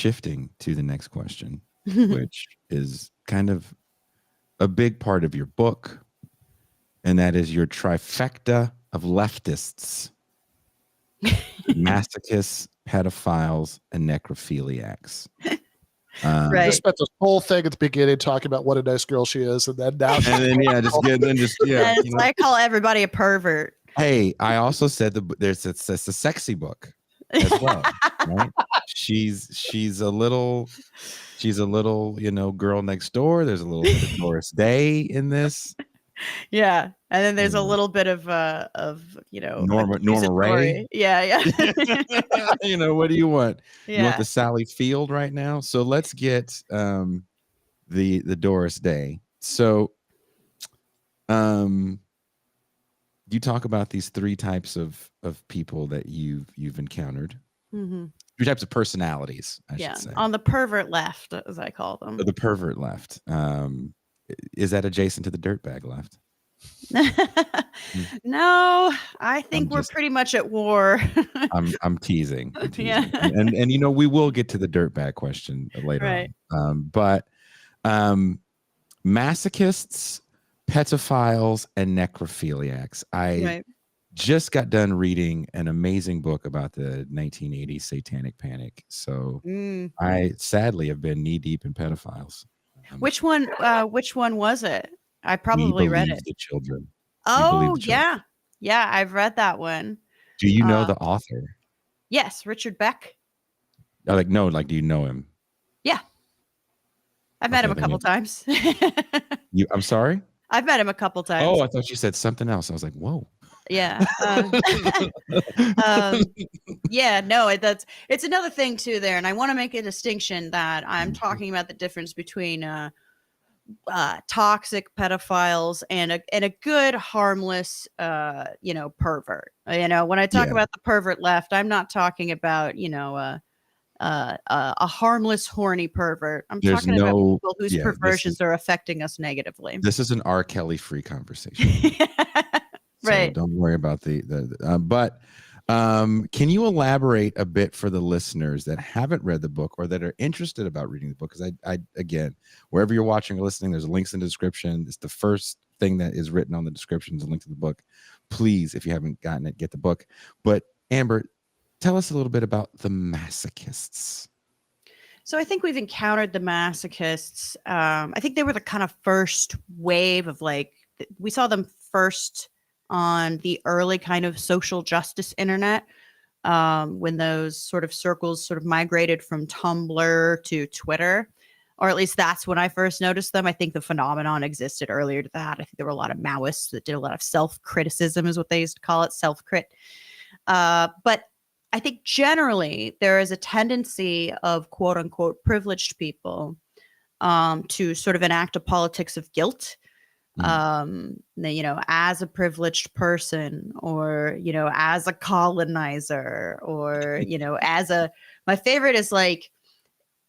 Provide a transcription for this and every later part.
shifting to the next question, which is kind of a big part of your book, and that is your trifecta of leftists: masochists, pedophiles, and necrophiliacs. Right. Just spent this whole thing at the beginning talking about what a nice girl she is, and then now, it's I call everybody a pervert. Hey, I also said it's a sexy book as well, right? She's a little, girl next door. There's a little bit of Doris Day in this. Yeah, and then there's a little bit of Norma Ray. Yeah. What do you want? Yeah. You want the Sally Field right now? So let's get the Doris Day. So you talk about these three types of people that you've encountered. Mm-hmm. Three types of personalities, I should say. On the pervert left, as I call them. The pervert left. Is that adjacent to the dirtbag left? No, I think we're pretty much at war. I'm teasing. Yeah. And we will get to the dirtbag question later on. But masochists, pedophiles, and necrophiliacs. I just got done reading an amazing book about the 1980s satanic panic. So I sadly have been knee deep in pedophiles. Which one was it? I probably read it. The children. Oh, yeah. Yeah, I've read that one. Do you know the author? Yes, Richard Beck. Do you know him? Yeah. I've met him a couple times. I'm sorry? I've met him a couple times. Oh, I thought you said something else. I was like, whoa. Yeah. Yeah, no, it's another thing too there. And I want to make a distinction that I'm talking about the difference between toxic pedophiles and a good harmless pervert. When I talk about the pervert left, I'm not talking about a harmless horny pervert. I'm talking about people whose perversions are affecting us negatively. This is an R. Kelly free conversation. Right. So don't worry about but can you elaborate a bit for the listeners that haven't read the book or that are interested about reading the book? Because I again, wherever you're watching or listening, there's links in the description. It's the first thing that is written on the description is a link to the book. Please, if you haven't gotten it, get the book. But Amber, tell us a little bit about the masochists. So I think we've encountered the masochists. I think they were the kind of first wave of we saw them first on the early kind of social justice internet, when those sort of circles sort of migrated from Tumblr to Twitter, or at least that's when I first noticed them. I think the phenomenon existed earlier to that. I think there were a lot of Maoists that did a lot of self-criticism is what they used to call it, self-crit. But I think generally there is a tendency of quote unquote privileged people to sort of enact a politics of guilt. As a privileged person, or as a colonizer, or my favorite is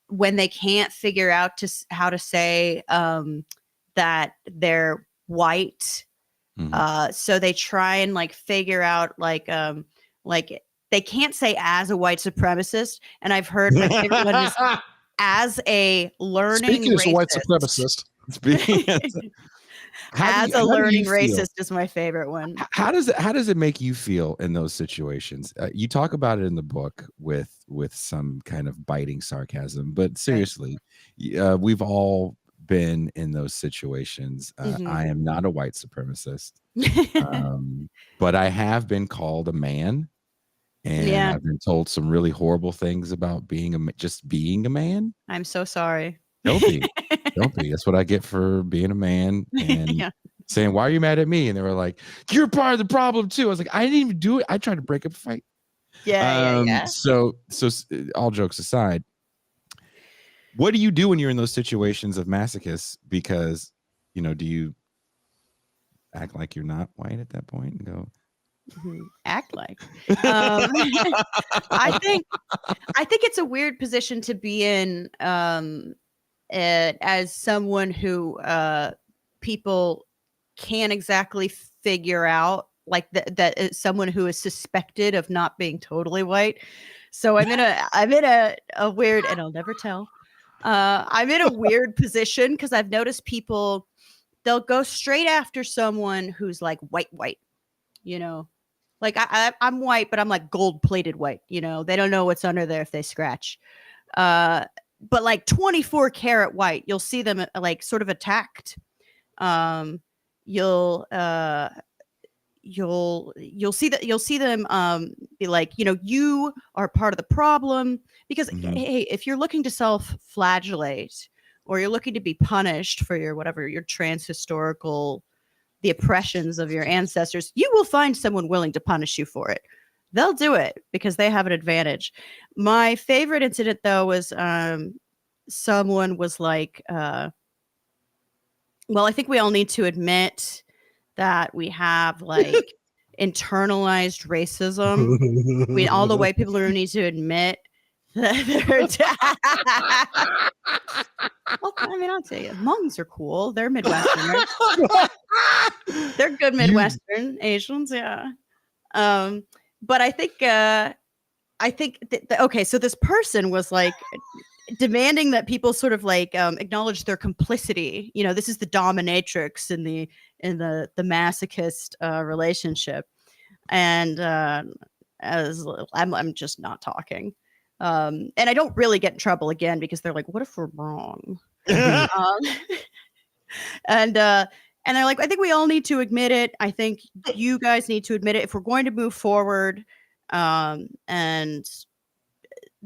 when they can't figure out how to say that they're white, so they try and figure out they can't say as a white supremacist, and I've heard my favorite one is as a learning Speaking racist. As a white supremacist. As a learning racist is my favorite one. How does it make you feel in those situations? You talk about it in the book with some kind of biting sarcasm, but seriously, we've all been in those situations. I am not a white supremacist, but I have been called a man, and I've been told some really horrible things about being a man. I'm so sorry. Don't be. That's what I get for being a man and saying, why are you mad at me? And they were like, you're part of the problem too. I was like, I didn't even do it. I tried to break up a fight. So all jokes aside, what do you do when you're in those situations of masochists? Because, do you act like you're not white at that point and go, act like I think it's a weird position to be in, as someone who people can't exactly figure out, that someone who is suspected of not being totally white. So I'm in a weird, and I'll never tell. I'm in a weird position because I've noticed people, they'll go straight after someone who's like white, you know, like I'm white, but I'm like gold plated white, you know, they don't know what's under there if they scratch. But like 24 karat white, you'll see them like sort of attacked. You'll see them be like, you know, you are part of the problem because hey, if you're looking to self-flagellate or you're looking to be punished for your whatever your transhistorical the oppressions of your ancestors, you will find someone willing to punish you for it. They'll do it because they have an advantage. My favorite incident though was someone was like well, I think we all need to admit that we have like internalized racism. All the white people who need to admit that well, I mean, I'll tell you, Hmongs are cool. They're Midwestern, right? They're good Midwestern Asians, yeah. But I think okay, so this person was like demanding that people sort of like acknowledge their complicity. You know, this is the dominatrix in the masochist relationship, and as I'm just not talking, and I don't really get in trouble again because they're like, "What if we're wrong?" And they're like, "I think we all need to admit it. I think you guys need to admit it if we're going to move forward." And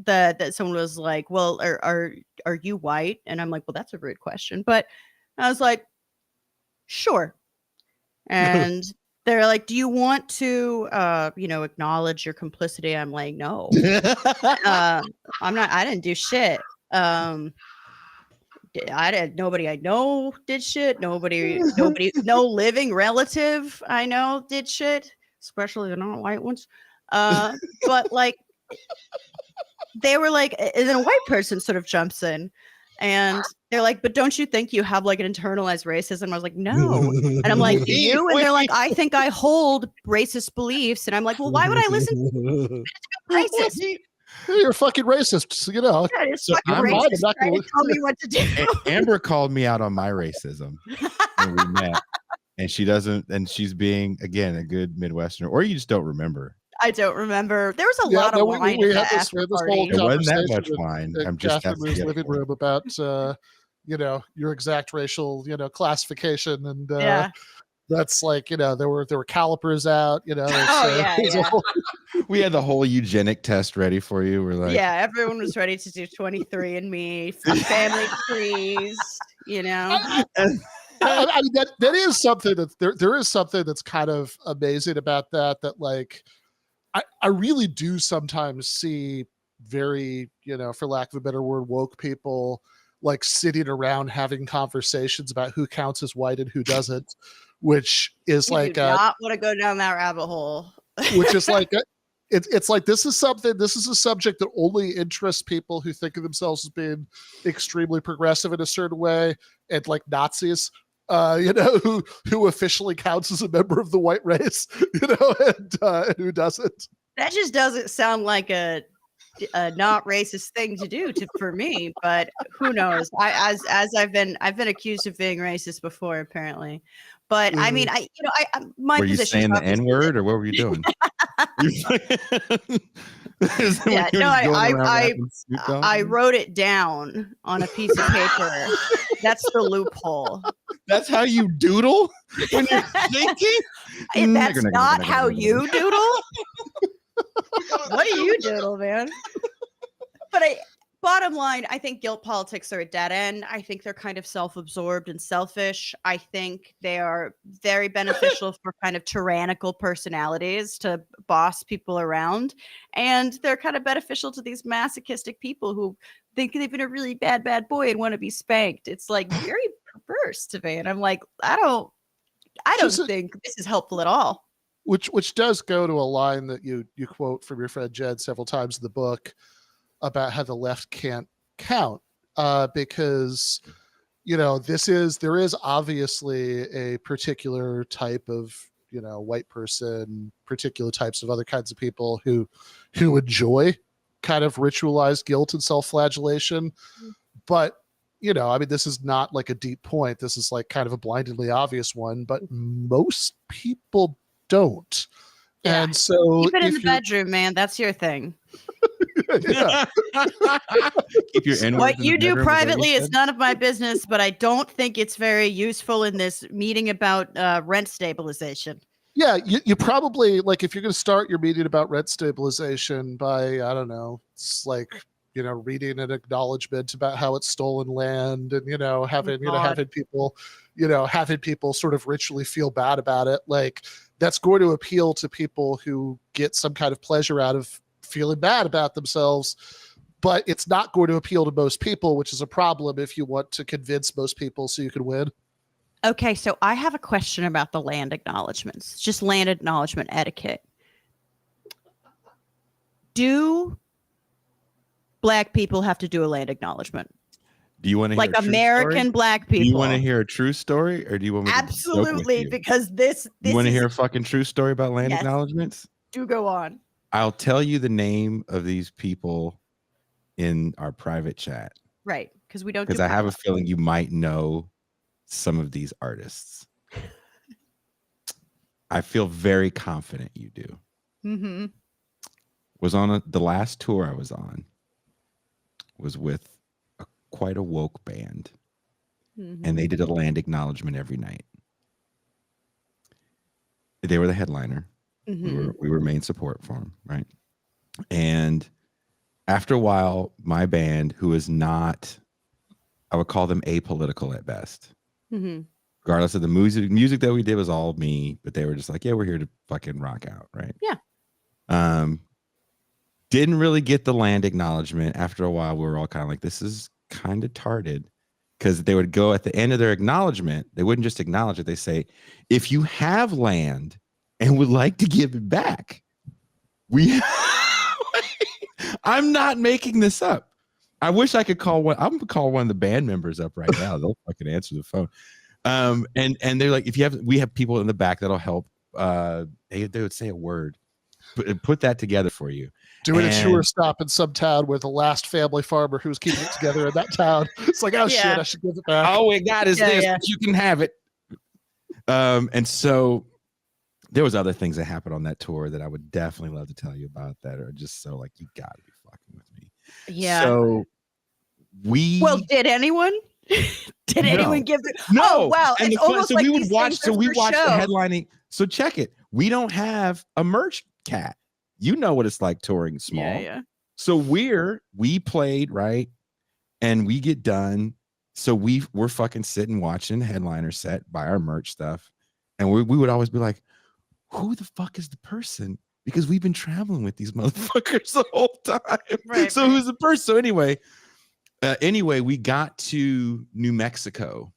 that someone was like, "Well, are you white?" And I'm like, "Well, that's a rude question." But I was like, "Sure." And they're like, "Do you want to, acknowledge your complicity?" I'm like, "No, I'm not. I didn't do shit. Nobody I know did shit. Nobody, no living relative I know did shit, especially the non-white ones. But like." They were like, and then a white person sort of jumps in and they're like, "But don't you think you have like an internalized racism?" I was like, "No." And I'm like, "Do you?" And they're like, "I think I hold racist beliefs." And I'm like, "Well, why would I listen to racist?" You're a fucking racist, so, you know. Yeah, so I'm racist, not gonna tell me what to do. Amber called me out on my racism when we met, and she doesn't, and she's being again a good Midwesterner, or you just don't remember. I don't remember. There was a lot of wine. We had this whole it wasn't that much wine. I'm just Catherine's living room about your exact racial classification, and that's like there were calipers out. We had the whole eugenic test ready for you. We're like, yeah, everyone was ready to do 23andMe, family trees. I mean, that is something that there is something that's kind of amazing about that like. I really do sometimes see very, for lack of a better word, woke people like sitting around having conversations about who counts as white and who doesn't, which is like not want to go down that rabbit hole. Which is like it's like this is a subject that only interests people who think of themselves as being extremely progressive in a certain way, and like Nazis. Who officially counts as a member of the white race, and who doesn't. That just doesn't sound like a not racist thing to do for me, but who knows? As I've been accused of being racist before, apparently. But I mean, my were you position saying the N-word, or what were you doing? Yeah, no, I wrote it down on a piece of paper. That's the loophole. That's how you doodle when you're thinking? That's not how you doodle? What do you doodle, man? But bottom line, I think guilt politics are a dead end. I think they're kind of self-absorbed and selfish. I think they are very beneficial for kind of tyrannical personalities to boss people around. And they're kind of beneficial to these masochistic people who think they've been a really bad boy and want to be spanked. It's like very perverse to me. And I'm like, I don't think this is helpful at all. Which does go to a line that you quote from your friend Jed several times in the book about how the left can't count, because there is obviously a particular type of white person, particular types of other kinds of people who enjoy kind of ritualized guilt and self-flagellation. But, you know, I mean, this is not like a deep point. This is like kind of a blindingly obvious one, but most people don't. Yeah. And so keep it in the bedroom, man. That's your thing. Yeah. Keep your inwards What in you the do bedroom, privately is is none of my business, but I don't think it's very useful in this meeting about rent stabilization. Yeah, you probably, like, if you're going to start your meeting about rent stabilization by, I don't know, it's like, you know, reading an acknowledgement about how it's stolen land, and, you know, having people, having people sort of ritually feel bad about it. Like, that's going to appeal to people who get some kind of pleasure out of feeling bad about themselves, but it's not going to appeal to most people, which is a problem if you want to convince most people so you can win. Okay, so I have a question about the land acknowledgements, just land acknowledgement etiquette. Do Black people have to do a land acknowledgement? Do you want to like hear a American story? Black people? Do you want to hear a true story, or do you want me to absolutely? Because this you want to is, hear a fucking true story about land acknowledgements? Do go on. I'll tell you the name of these people in our private chat. Right, because we don't. Because I have a feeling you might know some of these artists. I feel very confident you do. Mm-hmm. Was on the last tour I was on was with quite a woke band, and they did a land acknowledgement every night. They were the headliner. We were main support for them, right? And after a while, my band, who is not, I would call them apolitical at best. Regardless of the music that we did was all me, but they were just like, yeah, we're here to fucking rock out, right? Yeah. Didn't really get the land acknowledgement. After a while, we were all kind of like, this is kind of tarded, because they would go at the end of their acknowledgement, they wouldn't just acknowledge it, they say, if you have land and would like to give it back, I'm not making this up. I wish I could call one. I'm gonna call one of the band members up right now. They'll fucking answer the phone. And they're like, we have people in the back that'll help. They would say a word, put that together for you. Doing a tour stop in some town where the last family farmer who was keeping it together in that town. It's like, oh shit, I should give it back. All we got is this, but you can have it. And so there was other things that happened on that tour that I would definitely love to tell you about that are just so like, you gotta be fucking with me. Yeah. So did anyone? Did anyone give it? No. Oh, wow. And it's almost like we would watch. So we watched show. the headlining. So check it. We don't have a merch cat. You know what it's like touring small. Yeah. So we played, right, and we get done. So we're fucking sitting watching the headliner set, buy our merch stuff, and we would always be like, who the fuck is the person? Because we've been traveling with these motherfuckers the whole time. Right. So who's the person? So anyway, we got to New Mexico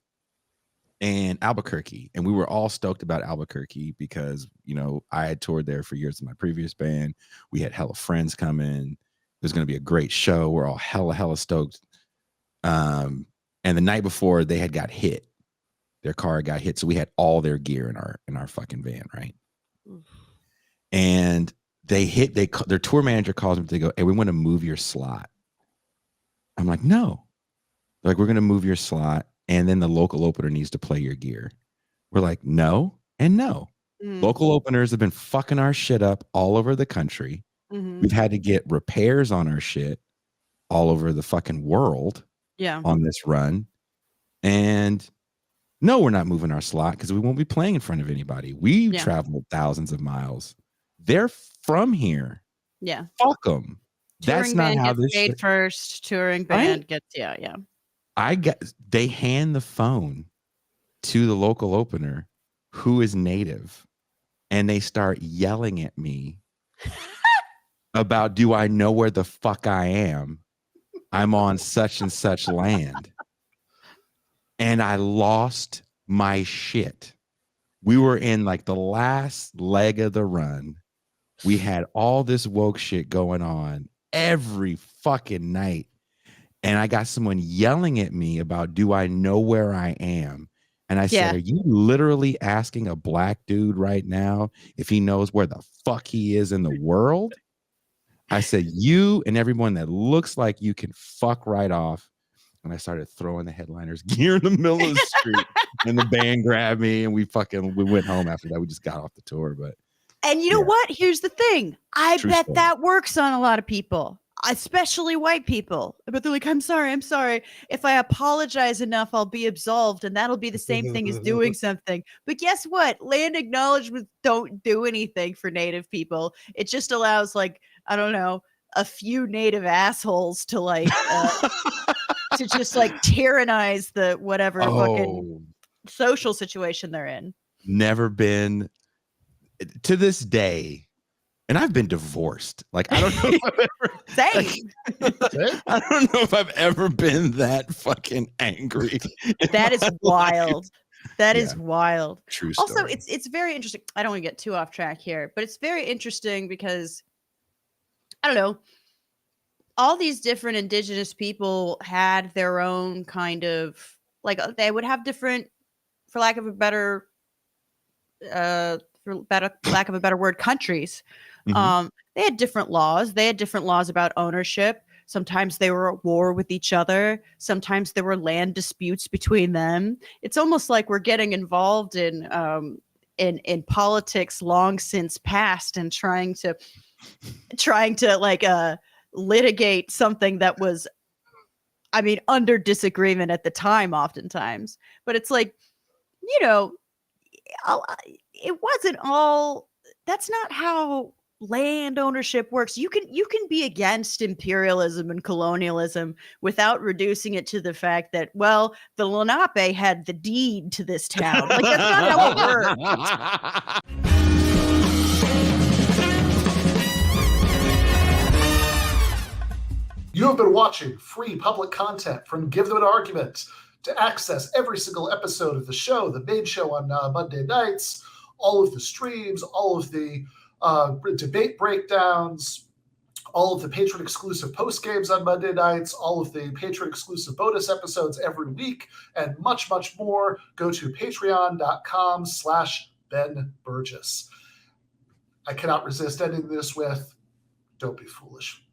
and Albuquerque, and we were all stoked about Albuquerque because, you know, I had toured there for years with my previous band. We had hella friends coming. There's going to be a great show. We're all hella stoked. And the night before, they had got hit. Their car got hit, so we had all their gear in our fucking van, right? And their tour manager calls me. They go, hey, we want to move your slot. I'm like, no. They're like, we're going to move your slot, and then the local opener needs to play your gear. We're like, no and no. Local openers have been fucking our shit up all over the country. We've had to get repairs on our shit all over the fucking world on this run. And no, we're not moving our slot because we won't be playing in front of anybody. We traveled thousands of miles. They're from here. Yeah. Fuck them. That's not how this paid shit. First. Touring band gets they hand the phone to the local opener who is native, and they start yelling at me about, do I know where the fuck I am? I'm on such and such land. And I lost my shit. We were in like the last leg of the run. We had all this woke shit going on every fucking night. And I got someone yelling at me about, do I know where I am? And I said, are you literally asking a black dude right now if he knows where the fuck he is in the world? I said, you and everyone that looks like you can fuck right off. And I started throwing the headliner's gear in the middle of the street. And the band grabbed me and we went home after that. We just got off the tour. But and you know what? Here's the thing. I True bet story. that works on a lot of people, especially white people. But they're like, I'm sorry. If I apologize enough, I'll be absolved. And that'll be the same thing as doing something. But guess what? Land acknowledgements don't do anything for Native people. It just allows, like, I don't know, a few Native assholes to like to just like tyrannize the whatever fucking social situation they're in. Never been to this day. And I've been divorced. Like, I don't know if I've ever, Same. I don't know if I've ever been that fucking angry. That is wild. That is wild. True story. Also, it's very interesting. I don't want to get too off track here, but it's very interesting because I don't know. All these different indigenous people had their own kind of like they would have different, for lack of a better word, countries. Mhm. They had different laws. They had different laws about ownership. Sometimes they were at war with each other. Sometimes there were land disputes between them. It's almost like we're getting involved in politics long since past and trying to like litigate something that was, I mean, under disagreement at the time oftentimes. But it's like, you know, it wasn't all, that's not how land ownership works. You can be against imperialism and colonialism without reducing it to the fact that, well, the Lenape had the deed to this town. Like, that's not how it works. You have been watching free public content from Give Them an Argument. To access every single episode of the show, the main show on Monday nights, all of the streams, all of the debate breakdowns, all of the patron-exclusive post-games on Monday nights, all of the patron-exclusive bonus episodes every week, and much, much more, go to patreon.com/Ben Burgis. I cannot resist ending this with, don't be foolish.